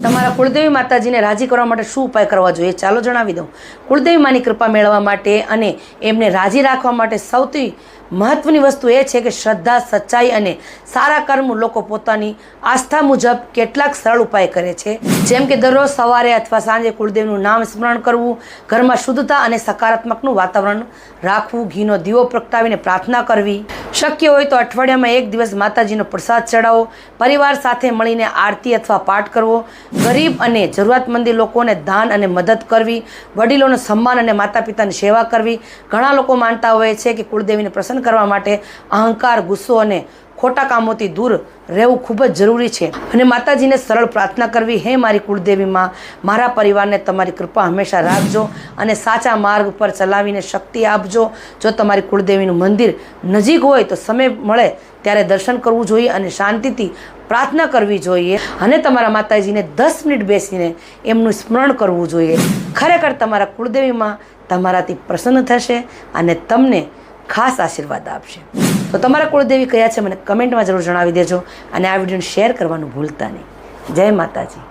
તમારા કુળદેવી માતાજીને રાજી કરવા માટે શું ઉપાય કરવા જોઈએ ચાલો જણાવી દઉં। કુળદેવી માની કૃપા મેળવવા માટે અને એમને રાજી રાખવા માટે સૌથી મહત્વની વસ્તુ એ છે કે શ્રદ્ધા, સચ્ચાઈ અને સારા કર્મ લોકો પોતાની આસ્થા મુજબ કેટલાક સરળ ઉપાય કરે છે, જેમ કે દરરોજ સવારે અથવા સાંજે કુળદેવીનું નામ સ્મરણ કરવું, ઘરમાં શુદ્ધતા અને સકારાત્મકનું વાતાવરણ રાખવું, ઘીનો દીવો પ્રગટાવીને પ્રાર્થના કરવી, શક્ય હોય તો અઠવાડિયામાં એક દિવસ માતાજીનો પ્રસાદ ચડાવો, પરિવાર સાથે મળીને આરતી અથવા પાઠ કરવો, ગરીબ અને જરૂરિયાતમંદ લોકોને દાન અને મદદ કરવી, વડીલોનું સન્માન અને માતા પિતાની સેવા કરવી। ઘણા લોકો માનતા હોય છે કે કુળદેવીને પ્રસન્ન કરવા માટે અહંકાર, ગુસ્સો અને ખોટા કામોથી દૂર રહેવું ખૂબ જ જરૂરી છે અને માતાજીને સરળ પ્રાર્થના કરવી, હે મારી કુળદેવી માં, મારા પરિવારને તમારી કૃપા હંમેશા રાખજો અને સાચા માર્ગ પર ચલાવીને શક્તિ આપજો। જો તમારી કુળદેવીનું મંદિર નજીક હોય તો સમય મળે ત્યારે દર્શન કરવું જોઈએ અને શાંતિથી પ્રાર્થના કરવી જોઈએ અને તમારા માતાજીને 10 મિનિટ બેસીને એમનું સ્મરણ કરવું જોઈએ। ખરેખર તમારા કુળદેવીમાં તમારાથી પ્રસન્ન થશે અને તમને ખાસ આશીર્વાદ આપશે। તો તમારા કુળદેવી કયા છે મને કમેન્ટમાં જરૂર જણાવી દેજો અને આ વિડીયોને શેર કરવાનું ભૂલતા નહીં। જય માતાજી।